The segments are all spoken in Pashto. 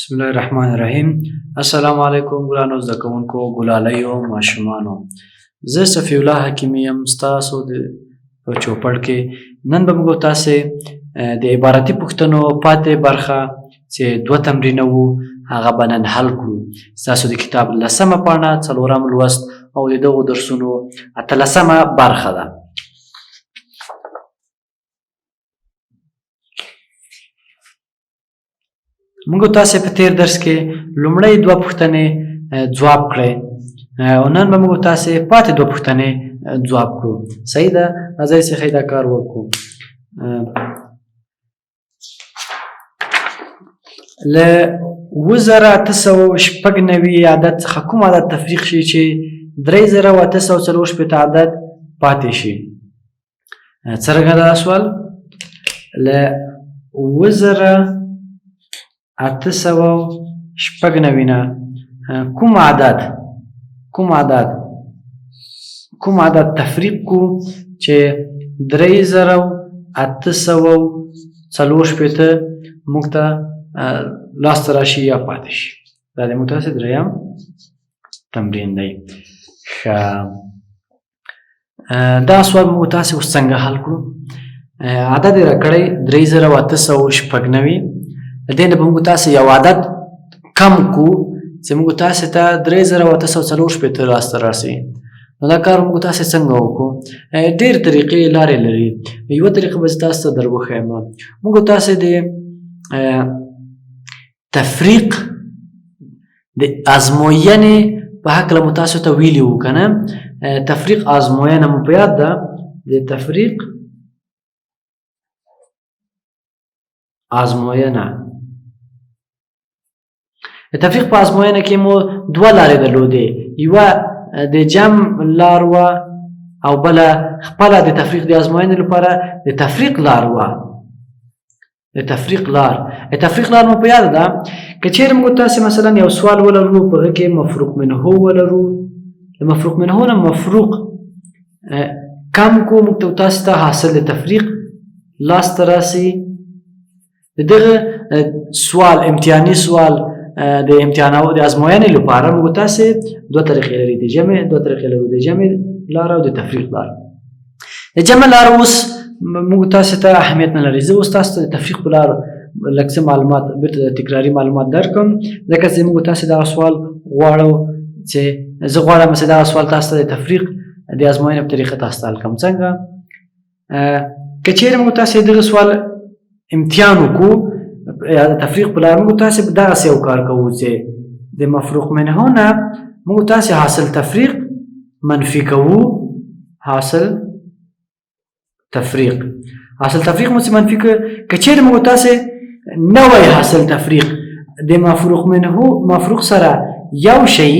بسم الله الرحمن الرحیم. السلام علیکم ګرانو زده کوونکو، ګلالیو، ماشومانو. زه صفی الله حکیمی یم، ستاسو د په چوپړ کې. نن به موږ تاسې د عبارتي پوښتنو پاتې برخه چې 2 تمرینه وو هغه به نن حل کړو. ستاسو د کتاب 10مه پاڼه 4م لوست او د دغو درسونو 18مه برخه ده. موږ تاسې په تیر درس کې لومړی 2 پوښتنې ځواب کړئ او نن به موږ تاسې پاتې 2 پوښتنې ځواب کړو. صحیح ده؟ راځئ څخه دا کار وکړو. له 2896 عدد څخه کوم عدد تفریق شي چې 3840 عدد پاتې شي؟ څرنګه دا سوال؟ له 2896 نه کوم عدد تفریق کو چې 3840 موږ ته لاسته راشي یا پاتې شي. دا د موږ تاسې دریم تمرین دی. ښه، دا سوال موږ تاسې اوس څنګه حل کړو؟ عدد یې راکړی 3896. د دې نه به موږ تاسې یو عدد کم کو چې موږ تاسې ته 3840 لاسته راسي. نو دا کار موږ تاسې څنګه وکړو؟ ډېر طریقې لارې لري. یوه طریقه به زه تاسو ته در وښیم. موږ تاسې د تفریق د ازموینې په هکله مو تاسو ته ویلي وو که نه؟ تفریق ازموینه مو په یاد ده؟ د تفریق ازموینه په ازموینه کې مو 2 لارې درلودې. یوه د جمع لار وه او بله خپله د تفریق د ازموینې لپاره د تفریق لار وه. د تفریق لار مو په یاد ده؟ که چیرې موږ تاسې مثلا یو سوال ولرو په هغه کې مفروق منه ولرو، د مفروق منه نه مفروق کم کو موږ تاسې ته حاصل د تفریق لاسته راسي. د دغه سوال امتحاني سوال د امتحانو د ازموینې لپاره موږ تاسې 2 طریقې لري. د جمع 2 طریقې لرو، د جمع لار او د تفریق لار. د جمع لار اوس موږ تاسې ته اهمیت نه لري. زه اوس تاسو ته د تفریق په لار لږ څه معلومات بیرته تکراري معلومات درکړم، ځکه چې موږ تاسې دغه سوال غواړو چې زه غواړم چې دغه سوال تاسو ته د تفریق د ازموینې په طریقه تاسو ته حل کړم. څنګه؟ که چیرې موږ تاسې دغه سوال امتحان وکړو د تفریق په لار، موږ تاسې دغسې یو کار کوو چې د مفروق منه نه موږ تاسې حاصل تفریق منفي کوو. حاصل تفریق مو چې منفي که چیرې موږ تاسې نوی حاصل تفریق د مفروق سره یو شي،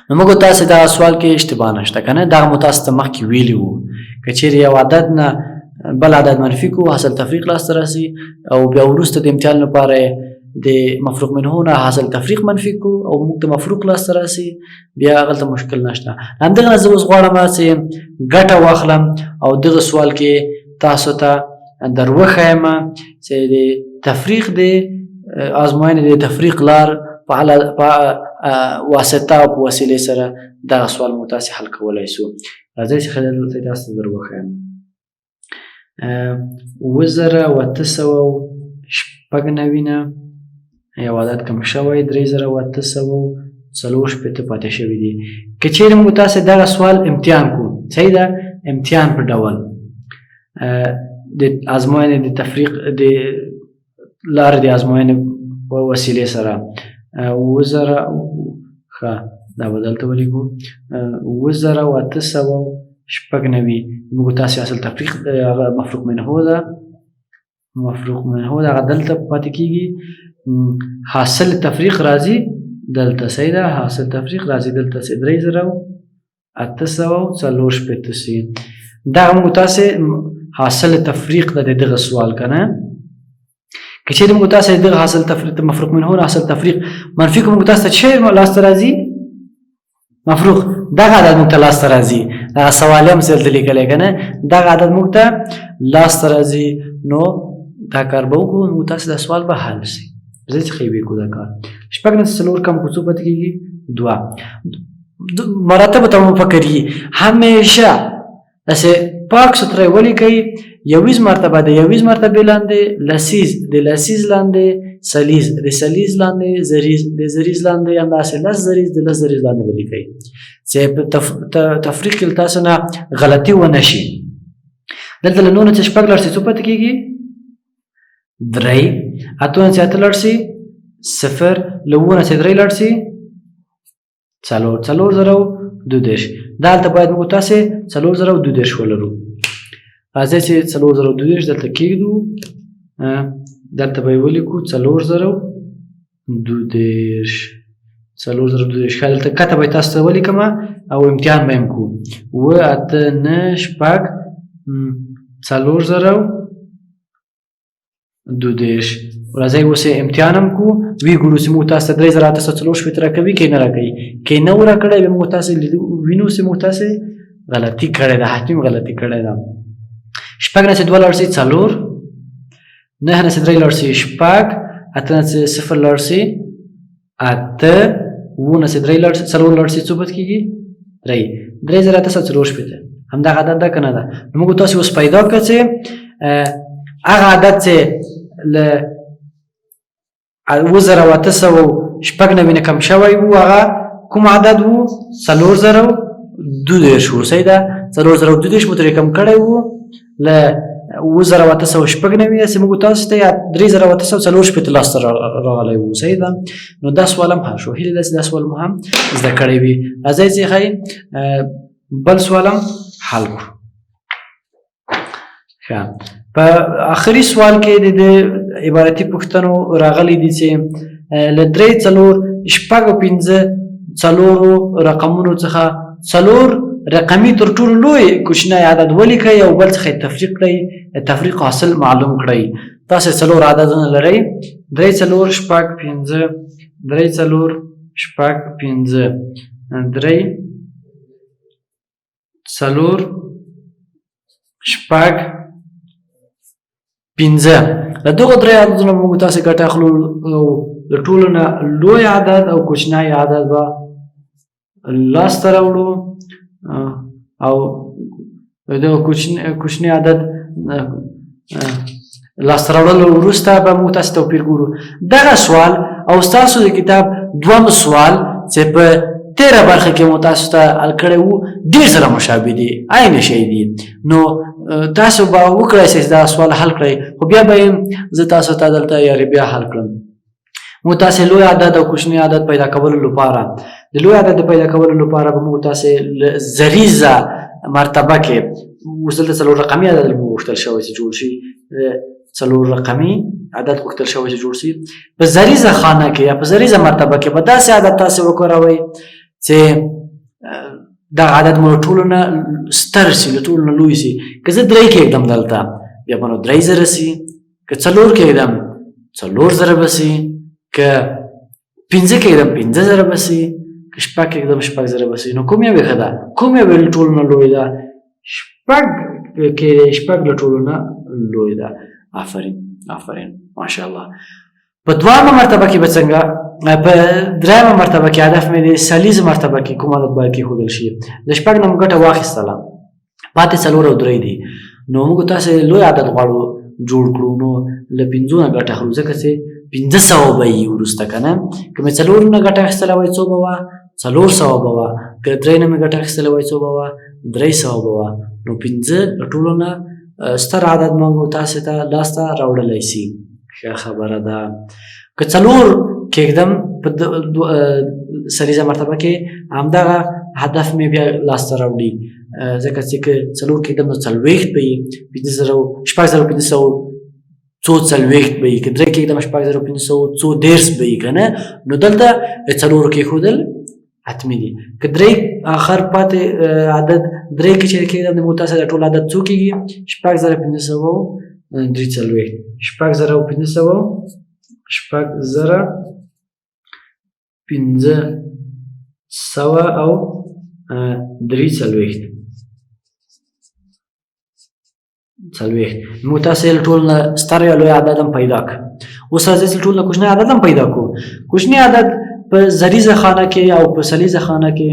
نو موږ تاسې دغه سوال کې اشتباه نشته که نه؟ دغه مو تاسو ته مخکې ویلي وو. که چیرې یو عدد نه بل عدد منفي کو حاصل تفریق لاسته راسي، او بیا وروسته د امتحان لپاره د مفروق منه نه حاصل تفریق منفي کو او موږ ته مفروق لاسته راسي، بیا هغلته مشکل نشته. همدغه نه زه اوس غواړم چې ګټه واخلم او دغه سوال کې تاسو ته در وښیم چې د تفریق د ازموینې د تفریق لار په واسطه او په وسیلې سره دغه سوال مو تاسې حل کولی سو. راځئ چې دلته تاسو ته در وښیم. 2896 یو عدد کم شوی، 3840 پاتې شوي دي. که چیرې موږ تاسې دغه سوال امتحان کړو، صحیح ده؟ امتحان په ډول د ازموینې د تفریق د لارې د ازموینې په وسیلې سره ښه دا به دلته ولیکو 2896 موږ تاسې حاصل تفریق هغه مفروق منه ده هغه دلته پاتې کېږي. حاصل تفریق راځي دلته، صحیح ده؟ حاصل تفریق راځي دلته 3840 سي. دغه موږ تاسې حاصل تفریق ده د دغه سوال که نه؟ که چیرې موږ تاسې دغه حاصل تفریق مفروق منه نه حاصل تفریق منفي کو موږ تاسې ته څه لاسته راځي؟ مفروق. دغه عدد موږ ته لاسته راځي. دغه سوال هم دلته لیکلی که نه؟ دغه عدد موږ ته لاسته راځي. نو دا کار به وکړو، نو تاسو دا سوال به حل شي. ځای څخه یې وکړو دا کار. شپږ نه څلور کم کړو څو پاتې کېږي؟ 2. مراتب ته مفکري همیشه داسې پاک سترې ولیکئ. یویز مرتبه د یویز مرتبې لاندې، لسیز د لسیز لاندې، سلیز د سلیز لاندې، زریز د زریز لاندې، همداسې لس زریز د لس زریز لاندې ولیکئ چې په تفریق کې تاسو نه غلطي ونه شي. دلته له 9 نه چې شپږ لاړ شي څو پاتې کېږي؟ 3. 8 نه چې 8 لاړ شي 0. له 9 نه چې 3 لاړ شي 4. 4022. دلته باید موږ تاسې 4022 ولرو. راځئ چې 4022 دلته کېږدو، دلته به یې ولیکو 4022. ښه دلته کته به یې تاسو ته ولیکم او امتحان به یې هم کوو. 7 8 9 شپږ 4022. راځئ اوس یې امتحان هم کوو، ویې ګورو چې موږ تاسو ته 3840 راکوي که یې نه راکوي. که یې نه و راکړی بیا موږ تاسې وینو چې موږ تاسې غلطي کړې ده، حتمي غلطي کړې ده. شپږ نه چې 2 لاړ شي 4. 9 نه چې 3 لاړ شي 6. 8 نه چې 0 لاړ شي 8. 7 نه چې 3 لاړ شي 4 لاړ شي څو پاتې کېږي؟ 3. 3840. همدغه عدد ده که نه ده؟ نو موږ تاسې اوس پیدا کړه چې هغه عدد چې له 7890 نه کم شوی و هغه کوم عدد و؟ 4022 و. صحیح ده؟ 4022 مو ترې کم کړی و له 7890 چې موږ تاسو ته 3840 لاسته راغلی و. صحیح ده؟ نو دا سوال هم حل شو. هیله ده چې دا سوال مو هم زده کړی وي. راځئ چې ښایي بل سوال هم حل کړو. ښه، په آخري سوال کې د عبارتي پوښتنو راغلي دي چې له 3 4 شپږ او 5 څلورو رقمونو څخه 4 رقمي تر ټولو لوی کوچنی عدد ولیکئ او بل څخه تفریق کړئ، تفریق حاصل معلوم کړئ. تاسو 4 عددونه لرئ: 3 4 شپږ 5 3 4 شپږ 5 3 4 شپږ 5. له دغو 3 عددونو موږ تاسې ګټه اخلو او د ټولو نه لوی عدد او کوچنی عدد به لاسته راوړو او د کوچني عدد لاسته راوړلو وروسته به موږ تاسې توپیر ګورو. دغه سوال او ستاسو د کتاب دوم سوال چې په 13 برخه کې مو تاسو ته حل کړی وو ډېر سره مشابه دي، عین شی دي. نو تاسو به وکړئ چې دا سوال حل کړئ، خو بیا به زه تاسو ته دلته یارې بیا حل کړم. موږ تاسې لوی عدد او کوچني عدد پیدا کولو لپاره د لوی عدد پیدا کولو لپاره به موږ تاسې زریزه مرتبه کې اوس دلته 4 رقمي عدد غوښتل شوی چې جوړ شي، 4 رقمي عدد غوښتل شوی چې جوړ شي. په زریزه خانه کې یا په زریزه مرتبه کې به داسې عدد تاسې وکاروئ چې دا عدد مو له ټولو نه ستر شي، له ټولو نه لوی شي. که زه 3 کېږدم دلته بیا به نو 3 زره شي، که 4 کېږدم 4 زره به شي، که 5 کېږدم 5 زره به شي، که 6 کېږدم 6 زره به شي. نو کوم یو ښه ده؟ کوم یو له ټولو نه لوی ده؟ 6 له ټولو نه لوی ده. آفرین ماشاءالله. په دویمه مرتبه کې به څنګه؟ په درېیمه مرتبه کې هدف مې د سلیز مرتبه کې کوم عدد باید کېښودل شي. د 6 نه مو ګټه واخیستله، پاتې 4 او 3 دي. نو موږ تاسې لوی عدد غواړو جوړ کړو، نو له 5 نه ګټه اخلو ځکه چې 500 به وي وروسته که نه. که مې 4 نه ګټه اخیستله وای څو به وه؟ 400 به وه. که 3 نه مې ګټه اخیستله وای څو به وه؟ 300 به وه. نو 5 له ټولو نه ستر عدد موږ تاسې ته لاسته راوړلی شي. ښه خبره ده. که 4 کېږدم په سلیزه مرتبه کې همدغه هدف مې بیا لاسته راوړي، ځکه چې که 4 کېږدم نو 40 به وي، 5,500 څو 40 به وي، که 3 کېږدم 5,500 څو 10 به وي که نه. نو دلته 4 کېښودل حتمي دي. که 3 آخر پاتې عدد 3 کې چې کېږدم د موږ تاسې د ټول عدد څو کېږي؟ 6,500 6,500 او 3,40 موږ تاسې له ټول نه ستر یا لوی عدد هم پیدا کړ. اوس راځئ چې ټول نه کوچنی عدد هم پیدا کړو. کوچنی عدد په زریزه خانه کې او په سلیزه خانه کې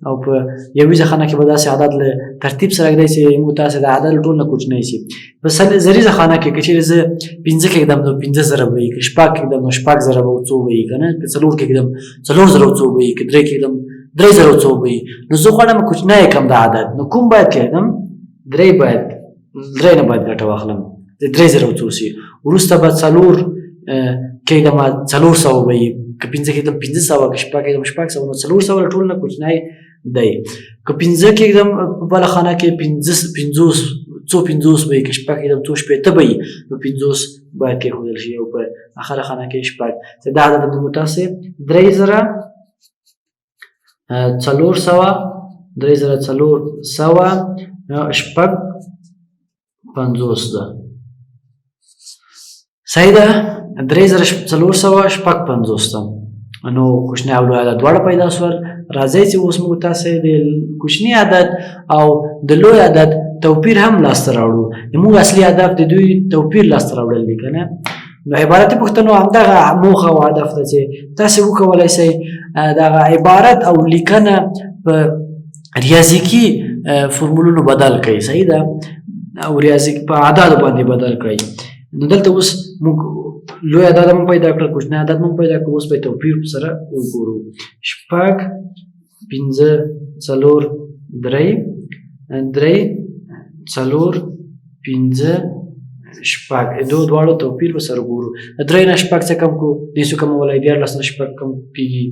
او په یویزه خانه کې به داسې عدد له ترتیب سره ږدئ چې موږ تاسې د عدد ټول نه کوچنی شي. په زریزه خانه کې که چېرې زه 5 کېږدم نو 5 زره به وي، که 6 کېږدم نو 6 زره به څو به وي، که نه که 4 کېږدم 4 زره څو به وي، که 3 کېږدم 3 زره څو به وي. نو زه غواړم کوچنی کړم د عدد، نو کوم باید کېږدم؟ 3 باید 3 نه باید ګټه واخلم، د 3 زره څو شي. وروسته به 4 کېږدم 400 به وي، که 5 کېږدم 500، که 6 کېږدم 600، نو 400 ټول نه کوچنی دی. که 5 کېږدم په بله خانه کې 50 څو 50 به وي، که 6 کېږدم څو 60 به وي، نو 50 باید کېښودل شي او په آخره خانه کې 6. دا عدد موږ تاسې 3000 400 50 ده. صحیح ده. 3450 ده. نو کوچنی او لوی عدد دواړه پیدا شول. راځئ چې اوس موږ تاسې د کوچني عدد او د لوی عدد توپیر هم لاسته راوړو. موږ اصلي هدف د دوی توپیر لاسته راوړل دي که نه. نو عبارتي پوښتنو همدغه موخه او هدف ده چې تاسې وکولی شئ دغه عبارت او لیکنه په ریاضیکي فرمولونو بدل کړئ. صحیح ده. او ریاضیک په اعدادو باندې بدل کړئ. نو دلته اوس موږ لوی عدد هم پیدا کړل، کوچنی عدد هم پیدا کړل. اوس به توپیر سره وګورو. 6 5 4 3 3 4 5 6 دواړو توپیر به سره وګورو. 3 نه 6 څه کم کړو نشو کمولی، 14 نه 6 کم کېږي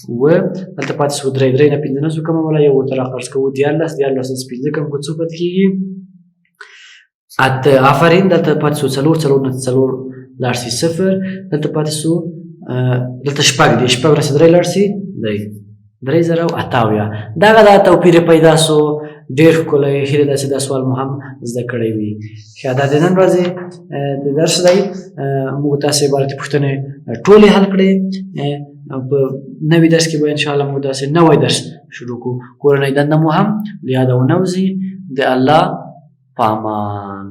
9، دلته پاتې شو 3 3 نه 15 نشو کمولی، یو ورته راخرڅ کوو 14 14 نه 15 کم کړو څو پاتې کېږي 8. آفرین. دلته پاتې شو 4 4 نه 4 لاړ شي 0، دلته پاتې شو دلته 6 دی، 6 نه 3 لاړ شي دی 3058. دغه دا توپیر پیدا شو. ډېر ښکلی. هیله ده چې دا سوال مو هم زده کړی وي. ښه، دا د نن ورځې د درس دی. موږ تاسې عبارتي پوښتنې ټولې حل کړې. په نوي درس کې به انشاءالله موږ داسې نوی درس شروع کړو. کورنۍ دنده مو هم له یاده ونه وځي. د الله په امان.